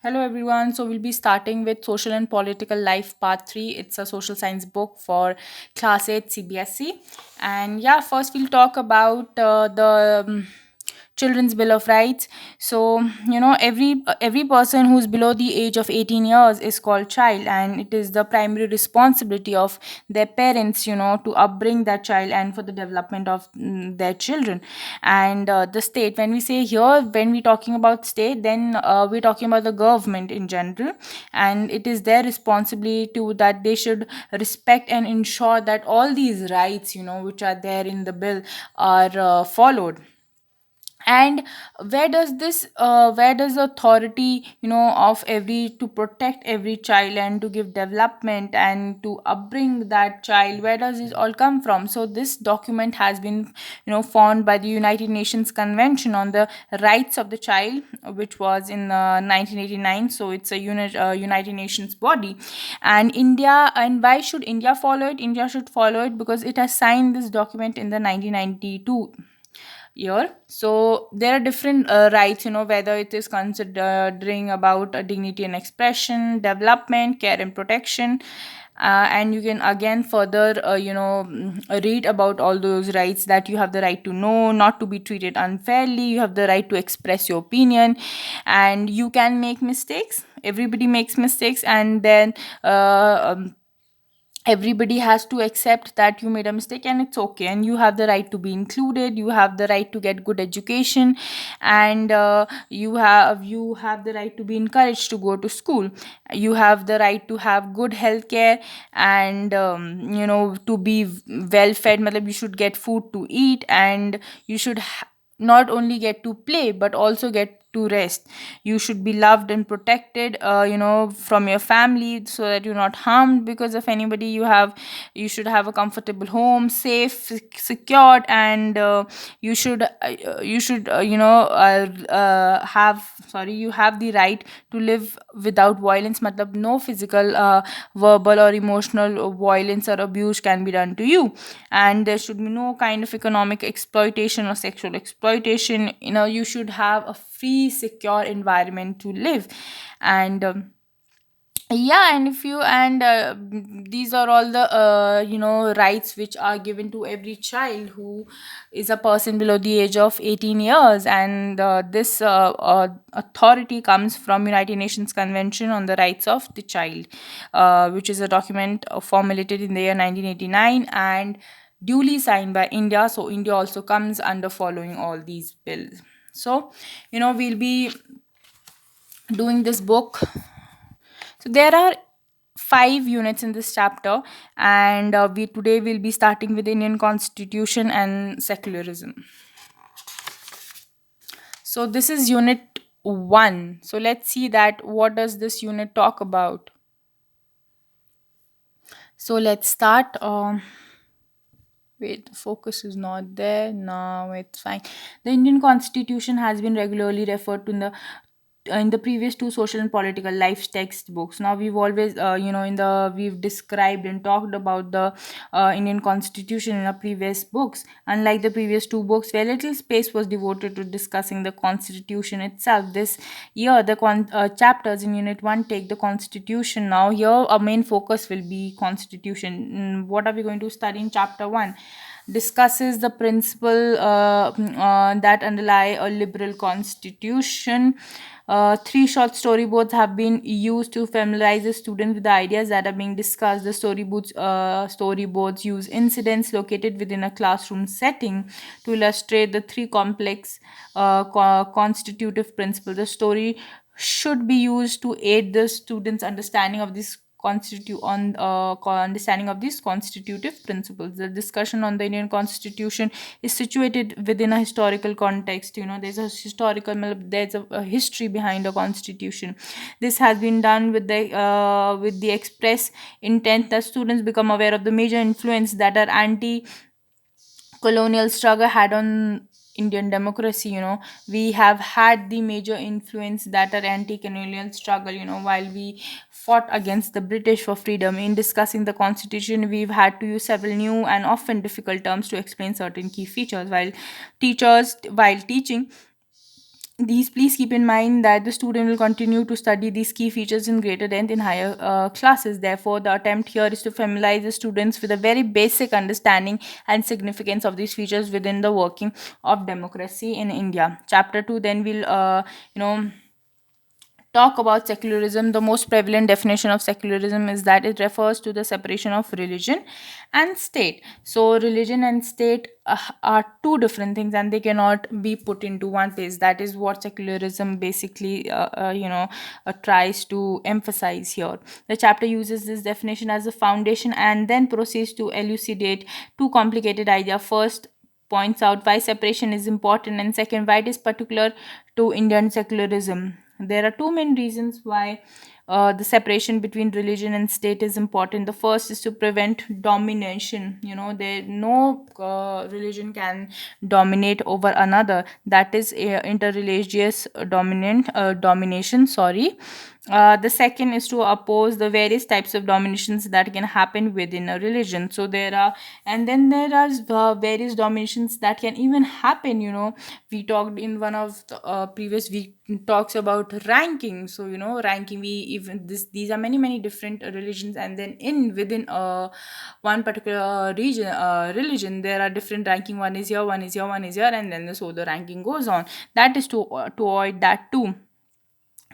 Hello everyone. So we'll be starting with Social and Political Life Part 3. It's a social science book for class 8 CBSE. And yeah, first we'll talk about the Children's Bill of Rights. So, every person who's below the age of 18 years is called child, and it is the primary responsibility of their parents, to upbring that child and for the development of their children. And the state, when we say here, when we're talking about state, then we're talking about the government in general, and it is their responsibility to that they should respect and ensure that all these rights, which are there in the bill, are followed. And where does the authority, of every to protect every child and to give development and to upbring that child, where does this all come from? So this document has been, formed by the United Nations Convention on the Rights of the Child, which was in 1989. So it's a United Nations body. And why should India follow it? India should follow it because it has signed this document in the 1992 year. So there are different rights, whether it is considering about dignity and expression, development, care and protection. And you can again further read about all those rights, that you have the right to know, not to be treated unfairly, you have the right to express your opinion, and you can make mistakes. Everybody makes mistakes, and then everybody has to accept that you made a mistake, and it's okay, and you have the right to be included, you have the right to get good education, and you have the right to be encouraged to go to school. You have the right to have good health care, and to be well fed, matlab you should get food to eat, and you should not only get to play but also get to rest. You should be loved and protected, from your family, so that you're not harmed because of anybody. You should have a comfortable home, safe, secured, and have sorry you have the right to live without violence, matlab no physical, verbal or emotional violence or abuse can be done to you. And there should be no kind of economic exploitation or sexual exploitation. You should have a free, secure environment to live. And yeah, and if you and these are all the rights which are given to every child who is a person below the age of 18 years. And this authority comes from United Nations Convention on the Rights of the Child, which is a document formulated in the year 1989 and duly signed by India. So India also comes under following all these bills. So we'll be doing this book. So there are 5 units in this chapter, and we today will be starting with Indian Constitution and secularism. So this is unit 1. So let's see that what does this unit talk about. So let's start. Wait, the focus is not there. Now it's fine. The Indian Constitution has been regularly referred to in the previous two social and political life textbooks. Now we've always, we've described and talked about the Indian Constitution in our previous books. Unlike the previous two books, where little space was devoted to discussing the Constitution itself, this year the chapters in Unit 1 take the Constitution. Now here our main focus will be Constitution. What are we going to study in Chapter 1? Discusses the principle that underlie a liberal constitution. Three short storyboards have been used to familiarize the student with the ideas that are being discussed. The storyboards use incidents located within a classroom setting to illustrate the three complex constitutive principles. The story should be used to aid the students' understanding of this understanding of these constitutive principles. The discussion on the Indian Constitution is situated within a historical context. There's a history behind a constitution. This has been done with the express intent that students become aware of the major influence that our anti colonial struggle had on Indian democracy. We have had the major influence that our anti-colonial struggle, while we fought against the British for freedom. In discussing the constitution, we've had to use several new and often difficult terms to explain certain key features. While teaching, these, please keep in mind that the student will continue to study these key features in greater depth in higher classes. Therefore, the attempt here is to familiarize the students with a very basic understanding and significance of these features within the working of democracy in India. Chapter 2 then will you know talk about secularism. The most prevalent definition of secularism is that it refers to the separation of religion and state. So, religion and state are two different things, and they cannot be put into one place. That is what secularism basically, tries to emphasize here. The chapter uses this definition as a foundation and then proceeds to elucidate two complicated ideas. First, points out why separation is important, and second, why it is particular to Indian secularism. There are two main reasons why the separation between religion and state is important. The first is to prevent domination. There no religion can dominate over another. That is interreligious domination. Sorry. The second is to oppose the various types of dominations that can happen within a religion. So there are, and then there are various dominations that can even happen. We talked in one of the previous week talks about ranking. So ranking, we even these are many different religions, and then in within one particular religion, there are different ranking. One is here, one is here, one is here, and then so the ranking goes on. That is to avoid that too.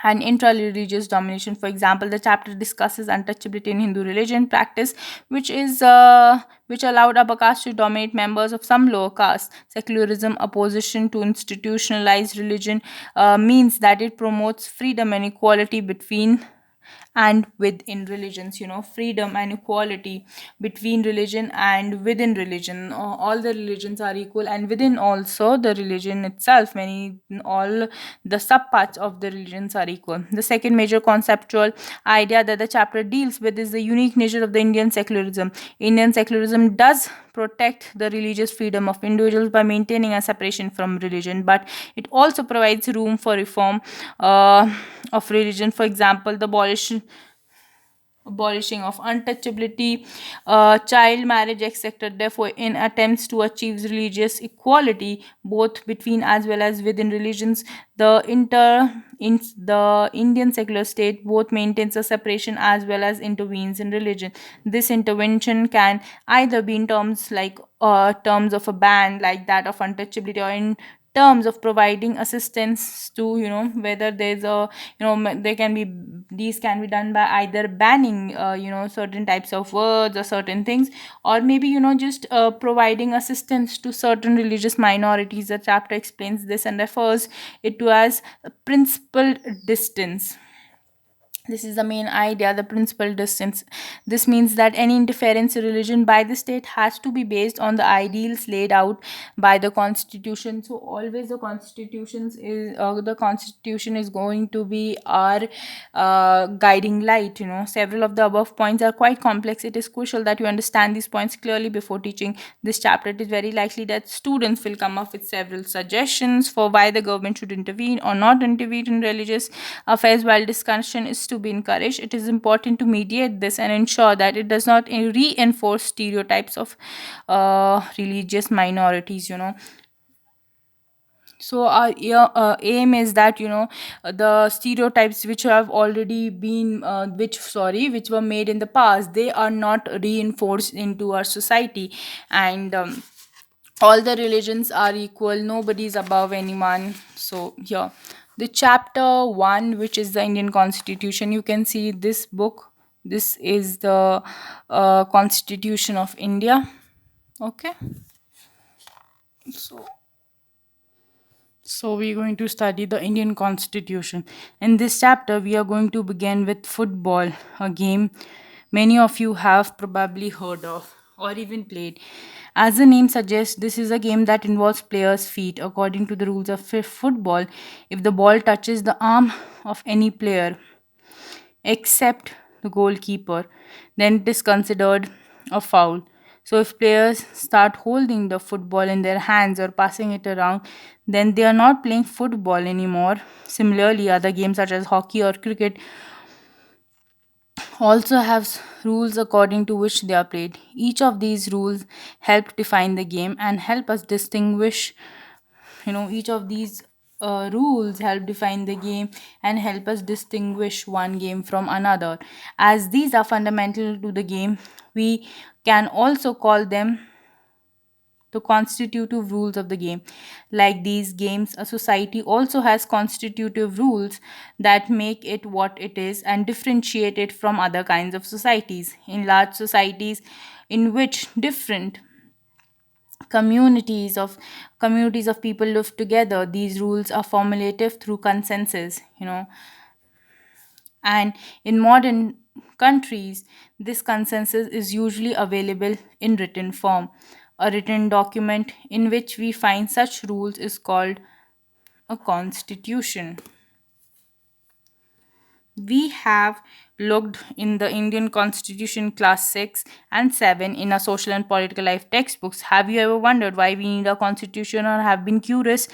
And intra-religious domination. For example, the chapter discusses untouchability in Hindu religion practice, which allowed upper caste to dominate members of some lower caste. Secularism, opposition to institutionalized religion, means that it promotes freedom and equality between and within religions. Freedom and equality between religion and within religion. All the religions are equal, and within also the religion itself, many all the subparts of the religions are equal. The second major conceptual idea that the chapter deals with is the unique nature of the Indian secularism. Indian secularism does protect the religious freedom of individuals by maintaining a separation from religion, but it also provides room for reform of religion. For example, the abolishing of untouchability, child marriage, etc. Therefore, in attempts to achieve religious equality both between as well as within religions, the Indian secular state both maintains a separation as well as intervenes in religion. This intervention can either be in terms of a ban like that of untouchability, or in terms of providing assistance to, whether there's a, there can be, these can be done by either banning certain types of words or certain things, or maybe just providing assistance to certain religious minorities. The chapter explains this and refers it to as principal distance. This is the main idea, the principal distance. This means that any interference in religion by the state has to be based on the ideals laid out by the constitution. So always the constitution is going to be our guiding light. Several of the above points are quite complex. It is crucial that you understand these points clearly before teaching this chapter. It is very likely that students will come up with several suggestions for why the government should intervene or not intervene in religious affairs. While discussion is to be encouraged, it is important to mediate this and ensure that it does not reinforce stereotypes of religious minorities. So our aim is that the stereotypes which have already been which were made in the past, they are not reinforced into our society. And all the religions are equal, nobody is above anyone. So here, the chapter 1, which is the Indian Constitution, you can see this book. This is the Constitution of India. Okay. So we're going to study the Indian Constitution. In this chapter, we are going to begin with football, a game many of you have probably heard of or even played. As the name suggests, this is a game that involves players' feet. According to the rules of football, if the ball touches the arm of any player except the goalkeeper, then it is considered a foul. So, if players start holding the football in their hands or passing it around, then they are not playing football anymore. Similarly, other games such as hockey or cricket also have rules according to which they are played. Each of these rules help define the game and help us distinguish each of these rules help define the game and help us distinguish one game from another. As these are fundamental to the game, we can also call them the constitutive rules of the game. Like these games, a society also has constitutive rules that make it what it is and differentiate it from other kinds of societies. In large societies, in which different communities of people live together, these rules are formulative through consensus. And in modern countries, this consensus is usually available in written form. A written document in which we find such rules is called a constitution. We have looked in the Indian Constitution class 6 and 7 in our social and political life textbooks. Have you ever wondered why we need a constitution, or have been curious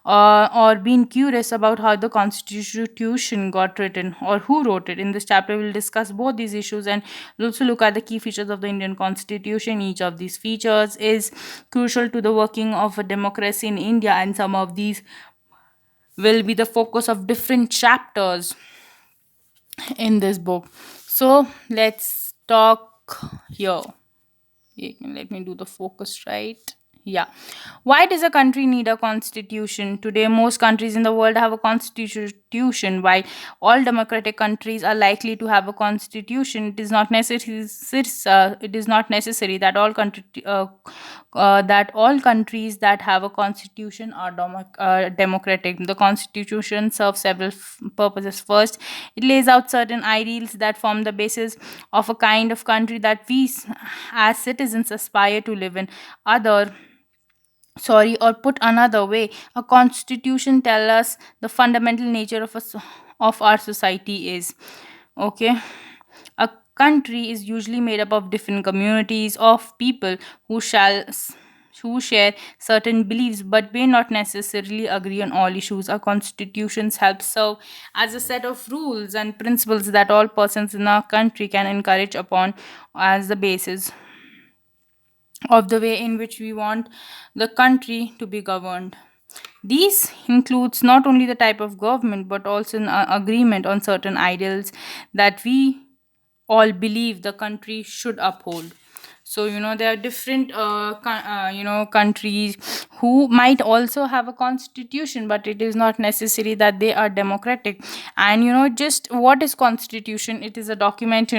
or been curious about how the constitution got written or who wrote it? In this chapter, we'll discuss both these issues and we'll also look at the key features of the Indian Constitution. Each of these features is crucial to the working of a democracy in India, and some of these will be the focus of different chapters in this book. So let's talk here. Let me do the focus right. Yeah. Why does a country need a constitution? Today, most countries in the world have a constitution. While all democratic countries are likely to have a constitution, it is not necessary that all countries that have a constitution are democratic. The constitution serves several purposes. First, it lays out certain ideals that form the basis of a kind of country that as citizens aspire to live in. Other Sorry, or put another way, a constitution tell us the fundamental nature of our society is. Okay. A country is usually made up of different communities of people who share certain beliefs but may not necessarily agree on all issues. Our constitutions help serve as a set of rules and principles that all persons in our country can encourage upon as the basis of the way in which we want the country to be governed. These includes not only the type of government but also an agreement on certain ideals that we all believe the country should uphold. So there are different countries who might also have a constitution, but it is not necessary that they are democratic. And just what is constitution? It is a document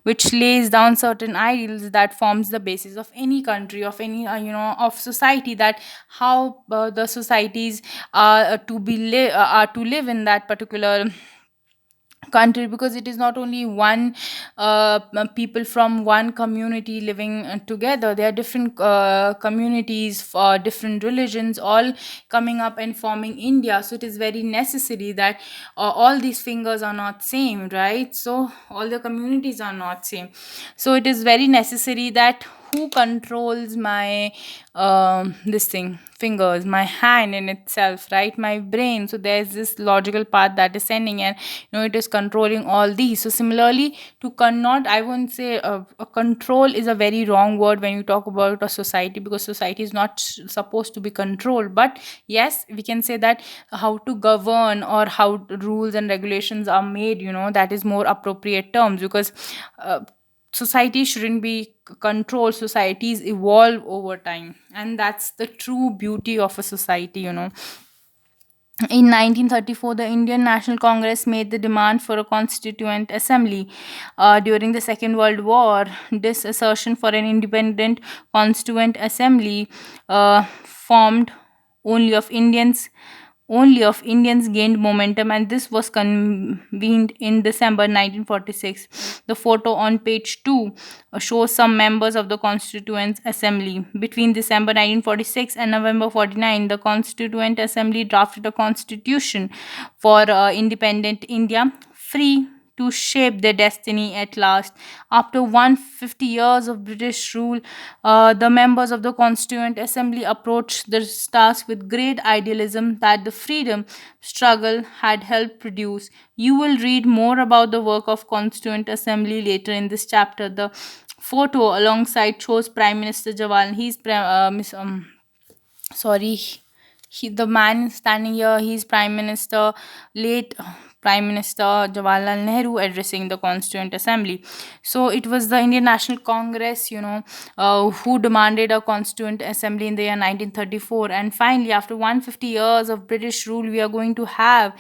which lays down certain ideals that forms the basis of any country, of any of society, that how the societies are to live in that particular country, because it is not only one people from one community living together. There are different communities for different religions all coming up and forming India. So it is very necessary that all these fingers are not same, right? So all the communities are not same. So it is very necessary that who controls my this thing, fingers, my hand in itself, right, my brain. So there's this logical path that is sending, and it is controlling all these. So similarly, to cannot, I won't say a control is a very wrong word when you talk about a society, because society is not supposed to be controlled. But yes, we can say that how to govern or how rules and regulations are made, that is more appropriate terms, because society shouldn't be controlled. Societies evolve over time, and that's the true beauty of a society. In 1934, the Indian National Congress made the demand for a Constituent Assembly. During the Second World War, this assertion for an independent Constituent Assembly formed only of Indians only of Indians gained momentum, and this was convened in December 1946. The photo on page 2 shows some members of the Constituent Assembly. Between December 1946 and November 49, the Constituent Assembly drafted a constitution for independent India, free to shape their destiny at last. After 150 years of British rule, the members of the Constituent Assembly approached this task with great idealism that the freedom struggle had helped produce. You will read more about the work of Constituent Assembly later in this chapter. The photo alongside shows Prime Minister Jawal. Sorry, The man standing here, he's Prime Minister, late Prime Minister Jawaharlal Nehru, addressing the Constituent Assembly. So it was the Indian National Congress, who demanded a Constituent Assembly in the year 1934. And finally, after 150 years of British rule, we were going to have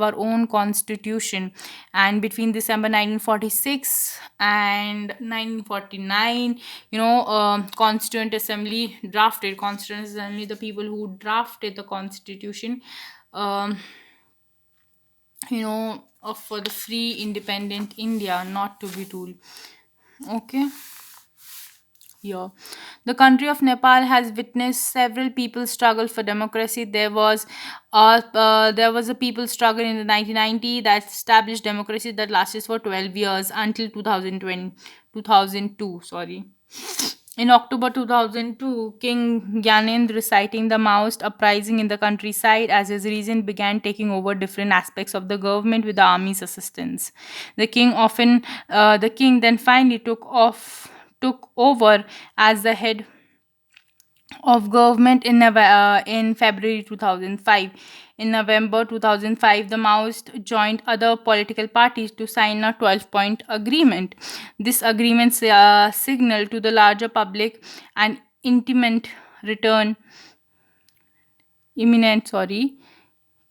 our own constitution. And between December 1946 and 1949, Constituent Assembly, the people who drafted the constitution, um, for the free independent India, not to be ruled. Okay. Yeah. The country of Nepal has witnessed several people struggle for democracy. There was a people struggle in the 1990 that established democracy that lasted for 12 years until 2020, 2002. Sorry. In October 2002, King Gyanendra, citing the Maoist uprising in the countryside as his reason, began taking over different aspects of the government with the army's assistance. The king then finally took over as the head of government in February 2005. In November 2005, the Maoists joined other political parties to sign a 12-point agreement. This agreement signaled to the larger public an return, imminent, sorry,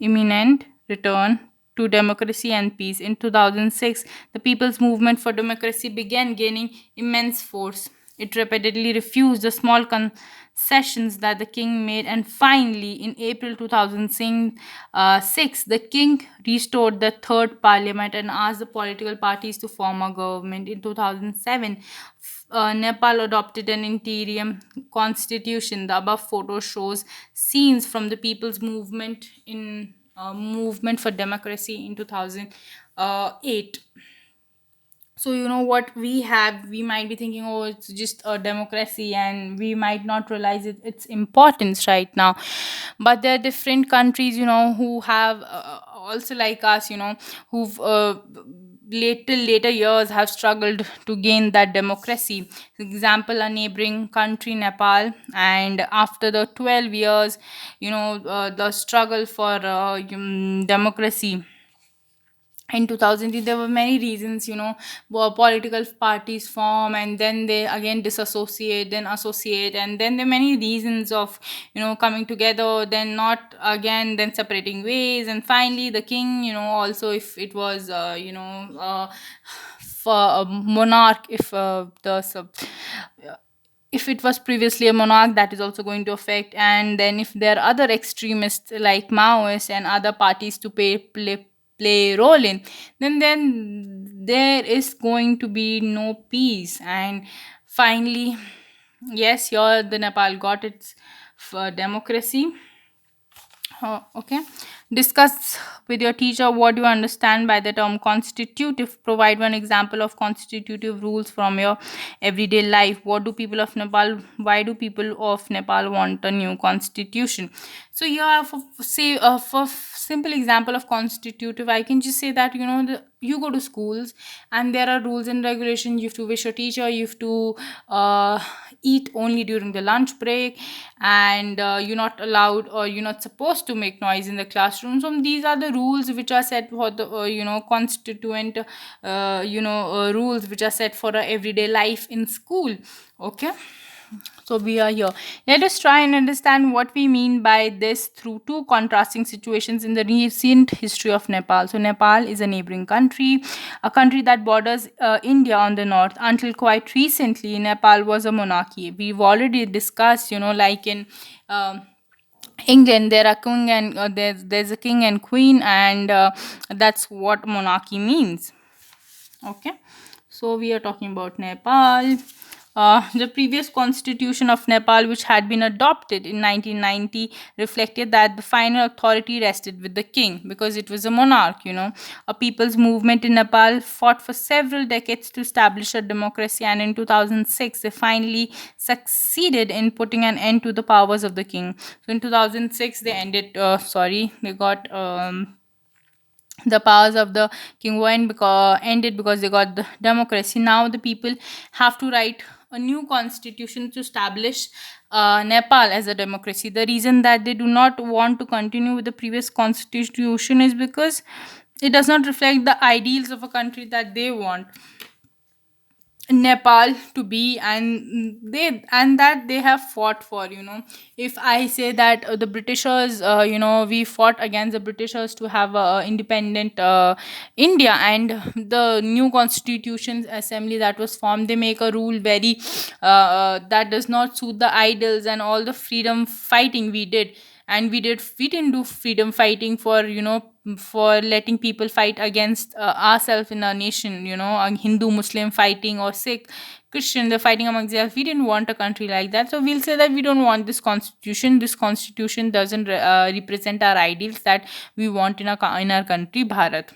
imminent return to democracy and peace. In 2006, the People's Movement for Democracy began gaining immense force. It repeatedly refused the small concessions that the king made, and finally, in April 2006, the king restored the third parliament and asked the political parties to form a government. In 2007, Nepal adopted an interim constitution. The above photo shows scenes from the People's Movement for Democracy in 2008. So what we might be thinking, oh, it's just a democracy, and we might not realize its importance right now. But there are different countries, who have also like us, who've later years have struggled to gain that democracy. For example, a neighboring country, Nepal, and after the 12 years, the struggle for democracy in 2000, there were many reasons, political parties form, and then they again disassociate, then associate, and then there are many reasons of coming together, then not again, then separating ways, and finally the king, also, if it was for a monarch, if it was previously a monarch, that is also going to affect. And then if there are other extremists like Maoists and other parties to play role in, then there is going to be no peace. And finally, yes, here the Nepal got its democracy. Okay. Discuss with your teacher what you understand by the term constitutive. Provide one example of constitutive rules from your everyday life. Why do people of Nepal want a new constitution? So here, for simple example of constitutive, I can just say that you go to schools, and there are rules and regulations. You have to wish your teacher. You have to eat only during the lunch break, and you're not allowed, or you're not supposed to make noise in the classroom. So these are the rules which are set for the constituent rules which are set for everyday life in school. Okay. So we are here. Let us try and understand what we mean by this through two contrasting situations in the recent history of Nepal. So Nepal is a neighboring country, a country that borders India on the north. Until quite recently, Nepal was a monarchy. We've already discussed, like in England, there are king and there's a king and queen, and that's what monarchy means. Okay. So we are talking about Nepal. The previous constitution of Nepal, which had been adopted in 1990, reflected that the final authority rested with the king because it was a monarch. A people's movement in Nepal fought for several decades to establish a democracy, and in 2006, they finally succeeded in putting an end to the powers of the king. So in 2006, they got the powers of the king were ended because they got the democracy. Now the people have to write a new constitution to establish Nepal as a democracy. The reason that they do not want to continue with the previous constitution is because it does not reflect the ideals of a country that they want Nepal to be, and that they have fought for. If I say that the Britishers, we fought against the Britishers to have independent India, and the new Constitution Assembly that was formed, they make a rule very that does not suit the ideals and all the freedom fighting we did. And we didn't do freedom fighting for for letting people fight against ourselves in our nation, a Hindu Muslim fighting, or Sikh Christian, they're fighting among themselves. We didn't want a country like that, so we'll say that we don't want this constitution doesn't represent our ideals that we want in our country Bharat.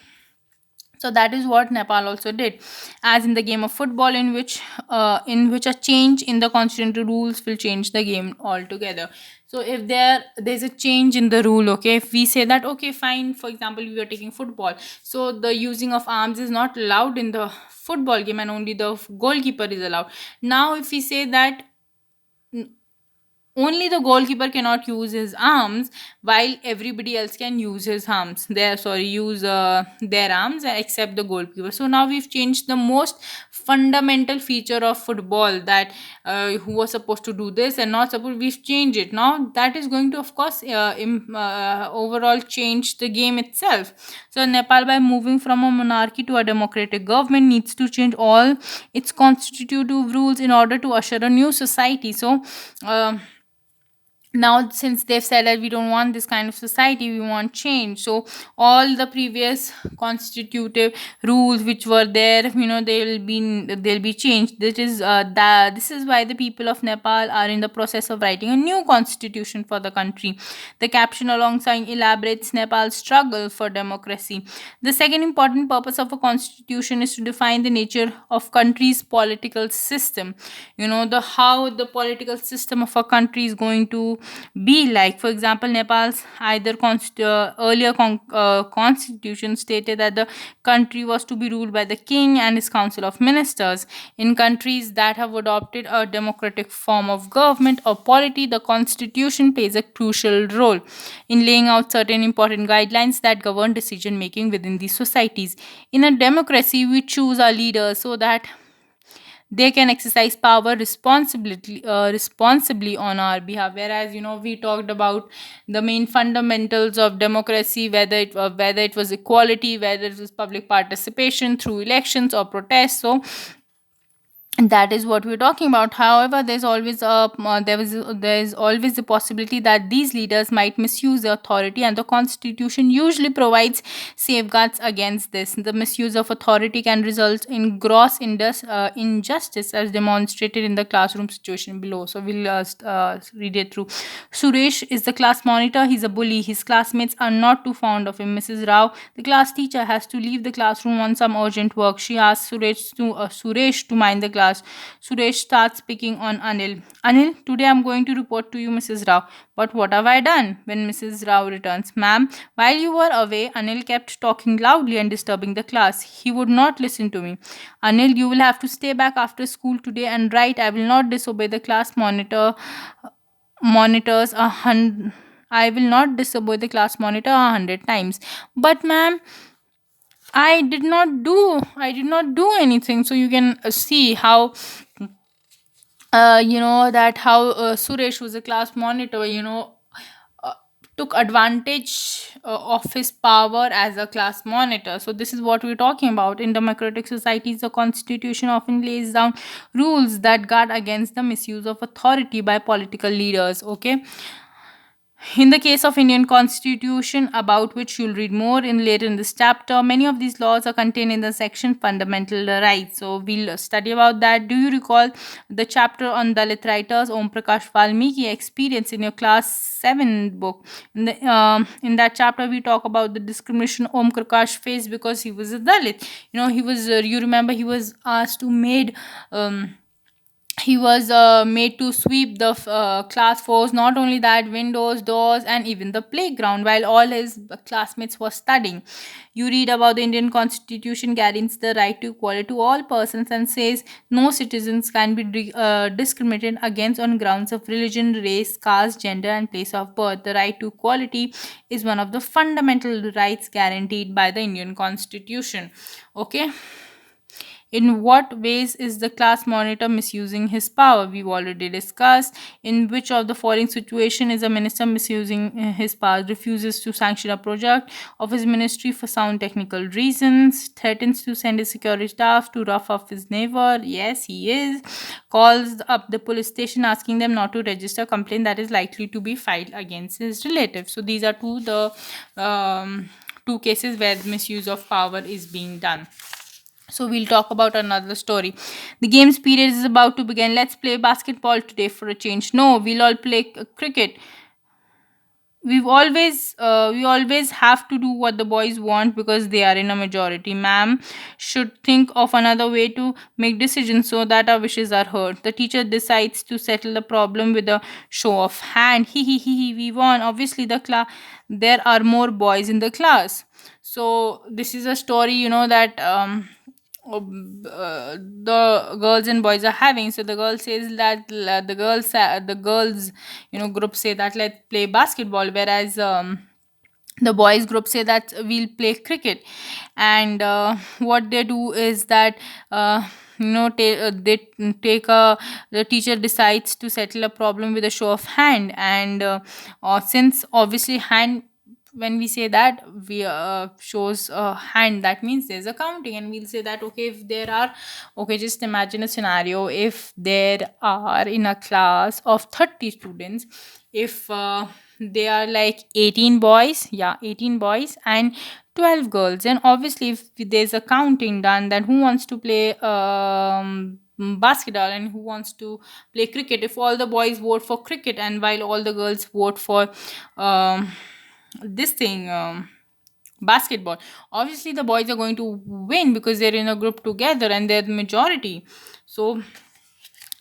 So that is what Nepal also did, as in the game of football, in which a change in the constitutional rules will change the game altogether. So if there's a change in the rule, okay, if we say that, okay, fine, for example, we are taking football, so the using of arms is not allowed in the football game, and only the goalkeeper is allowed. Now if we say that only the goalkeeper cannot use his arms, while everybody else can use his arms, use their arms, except the goalkeeper. So now we've changed the most fundamental feature of football, that who was supposed to do this and not supposed, we've changed it. Now that is going to, of course, overall change the game itself. So Nepal, by moving from a monarchy to a democratic government, needs to change all its constitutive rules in order to usher a new society. So now, since they've said that we don't want this kind of society, we want change, so all the previous constitutive rules which were there, they'll be changed. This is why the people of Nepal are in the process of writing a new constitution for the country. The caption alongside elaborates Nepal's struggle for democracy. The second important purpose of a constitution is to define the nature of country's political system. The how the political system of a country is going to be like. For example, Nepal's earlier constitution stated that the country was to be ruled by the king and his council of ministers. In countries that have adopted a democratic form of government or polity, the constitution plays a crucial role in laying out certain important guidelines that govern decision making within these societies. In a democracy, we choose our leaders so that they can exercise power responsibly on our behalf. Whereas, we talked about the main fundamentals of democracy, whether it was equality, whether it was public participation through elections or protests. So that is what we're talking about. However, there is always the possibility that these leaders might misuse their authority, and the constitution usually provides safeguards against this. The misuse of authority can result in gross injustice, as demonstrated in the classroom situation below. So we'll read it through. Suresh is the class monitor. He's a bully. His classmates are not too fond of him. Mrs. Rao, the class teacher, has to leave the classroom on some urgent work. She asks Suresh to mind the class. Suresh starts picking on Anil. Anil, today I'm going to report to you, Mrs. Rao. But what have I done? When Mrs. Rao returns, ma'am, while you were away, Anil kept talking loudly and disturbing the class. He would not listen to me. Anil, you will have to stay back after school today and write. I will not disobey the class monitors a hundred. I will not disobey the class monitor 100 times. But ma'am, I did not do anything. So you can see how that how Suresh, was a class monitor, uh, took advantage of his power as a class monitor. So this is what we're talking about. In democratic societies, the constitution often lays down rules that guard against the misuse of authority by political leaders. Okay, in the case of Indian Constitution, about which you'll read more in later in this chapter, many of these laws are contained in the section Fundamental Rights. So we'll study about that. Do you recall the chapter on Dalit writers Om Prakash Valmiki experience in your class 7 book? In that chapter, we talk about the discrimination Om Prakash faced because he was a Dalit. He was. You remember he was asked to made. he was made to sweep the class floors, not only that, windows, doors, and even the playground, while all his classmates were studying. You read about the Indian Constitution guarantees the right to equality to all persons and says no citizens can be discriminated against on grounds of religion, race, caste, gender, and place of birth. The right to equality is one of the fundamental rights guaranteed by the Indian Constitution. Okay. In what ways is the class monitor misusing his power? We've already discussed. In which of the following situation is a minister misusing his power? Refuses to sanction a project of his ministry for sound technical reasons. Threatens to send his security staff to rough up his neighbor. Yes, he is. Calls up the police station asking them not to register a complaint that is likely to be filed against his relative. So these are two cases where misuse of power is being done. So we'll talk about another story. The games period is about to begin. Let's play basketball today for a change. No, we'll all play cricket. We always have to do what the boys want because they are in a majority. Ma'am should think of another way to make decisions so that our wishes are heard. The teacher decides to settle the problem with a show of hand. He, we won. Obviously there are more boys in the class. So this is a story, that the girls and boys are having. So the girl says that the girls group say that let's play basketball, whereas the boys group say that we'll play cricket. And what they do is that they take a the teacher decides to settle a problem with a show of hand. And since obviously hand, when we say that we shows a hand, that means there's a counting. And we'll say that okay, if there are, okay, just imagine a scenario. If there are in a class of 30 students, if they are like 18 boys, yeah, 18 boys and 12 girls, and obviously if there's a counting done, then who wants to play basketball and who wants to play cricket? If all the boys vote for cricket and while all the girls vote for um, this thing basketball, obviously the boys are going to win because they're in a group together and they're the majority. So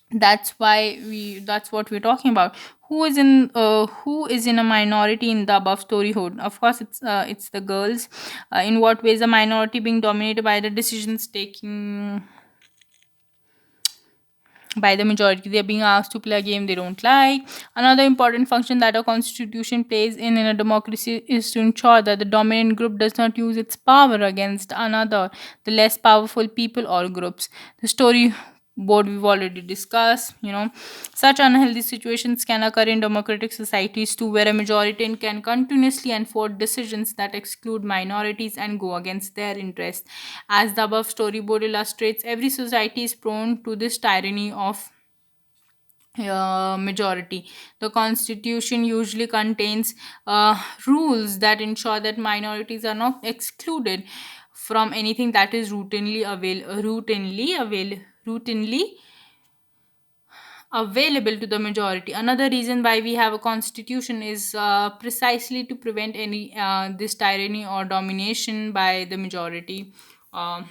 that's what we're talking about. Who is in a minority in the above storyhood? Of course it's the girls. In what ways a minority being dominated by the decisions taking by the majority? They're being asked to play a game they don't like. Another important function that a constitution plays in a democracy is to ensure that the dominant group does not use its power against another, the less powerful people or groups. The story board we've already discussed. Such unhealthy situations can occur in democratic societies too, where a majority can continuously enforce decisions that exclude minorities and go against their interests. As the above storyboard illustrates, every society is prone to this tyranny of majority. The constitution usually contains rules that ensure that minorities are not excluded from anything that is routinely available to the majority. Another reason why we have a constitution is precisely to prevent any this tyranny or domination by the majority uh,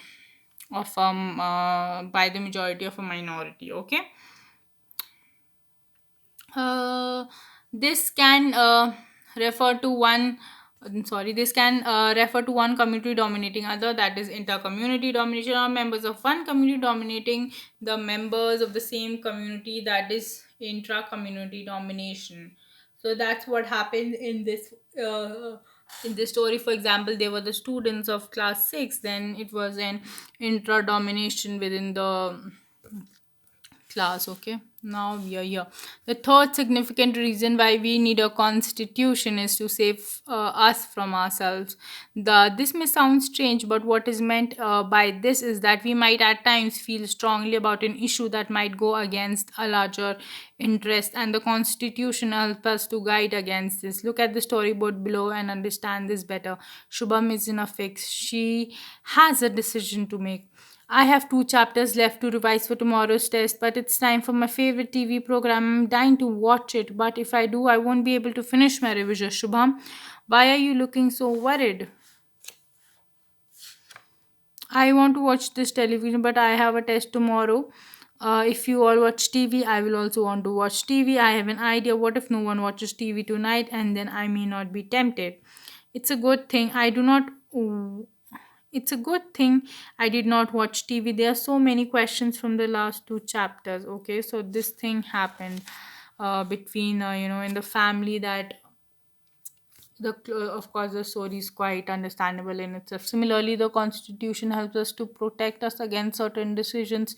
by the majority of a minority. Okay. uh, this can refer to one sorry this can refer to one community dominating other, that is inter-community domination, or members of one community dominating the members of the same community, that is intra-community domination. So that's what happened in this story. For example, they were the students of class 6, then it was an intra-domination within the class. Okay, now we are here. The third significant reason why we need a constitution is to save us from ourselves. This may sound strange, but what is meant by this is that we might at times feel strongly about an issue that might go against a larger interest, and the constitution helps us to guide against this. Look at the storyboard below and understand this better. Shubham is in a fix. She has a decision to make. I have 2 chapters left to revise for tomorrow's test, but it's time for my favorite TV program. I'm dying to watch it, but if I do, I won't be able to finish my revision. Shubham, why are you looking so worried? I want to watch this television, but I have a test tomorrow. If you all watch TV, I will also want to watch TV. I have an idea. What if no one watches TV tonight, and then I may not be tempted? It's a good thing. I do not. It's a good thing I did not watch TV. There are so many questions from the last two chapters. Okay, so this thing happened between, in the family, that of course the story is quite understandable in itself. Similarly, the constitution helps us to protect us against certain decisions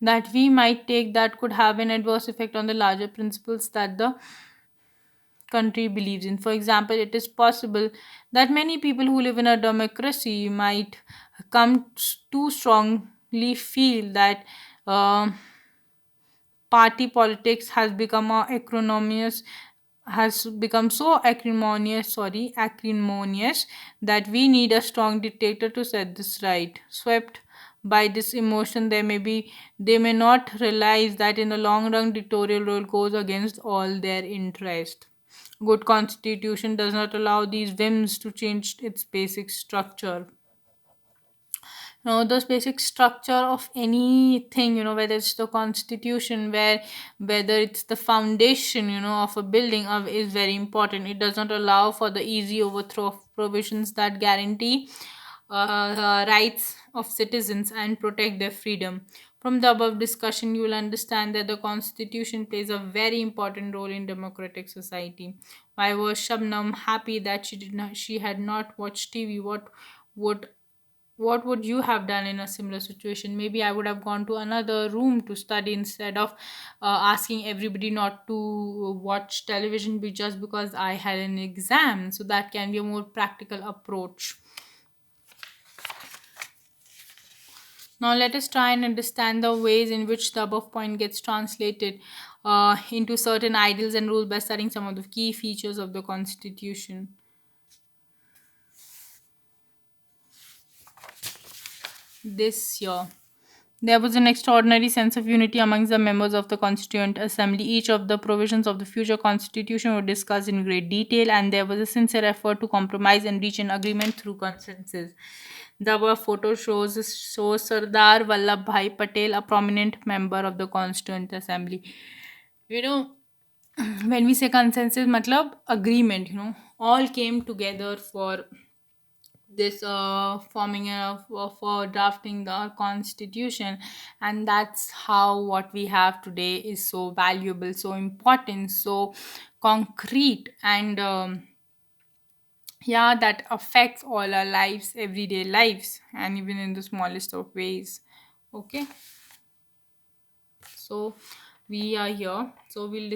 that we might take that could have an adverse effect on the larger principles that the country believes in. For example, it is possible that many people who live in a democracy might come to strongly feel that um party politics has become so acrimonious that we need a strong dictator to set this right. Swept by this emotion, they may not realize that in the long run dictatorial rule goes against all their interest. Good constitution does not allow these whims to change its basic structure. The basic structure of anything, whether it's the constitution, whether it's the foundation, of a building, is very important. It does not allow for the easy overthrow of provisions that guarantee rights of citizens and protect their freedom. From the above discussion, you will understand that the constitution plays a very important role in democratic society. Why was Shabnam happy that she had not watched TV? Would what would you have done in a similar situation? Maybe I would have gone to another room to study instead of asking everybody not to watch television just because I had an exam. So that can be a more practical approach. Now let us try and understand the ways in which the above point gets translated into certain ideals and rules by studying some of the key features of the constitution. This year, there was an extraordinary sense of unity amongst the members of the Constituent Assembly. Each of the provisions of the future constitution were discussed in great detail, and there was a sincere effort to compromise and reach an agreement through consensus. The above photo shows Sardar Vallabhbhai Patel, a prominent member of the Constituent Assembly. You know, when we say consensus, matlab agreement, all came together for this forming for drafting the constitution, and that's how what we have today is so valuable, so important, so concrete, and yeah, that affects all our lives, everyday lives, and even in the smallest of ways. Okay, so we are here, so we'll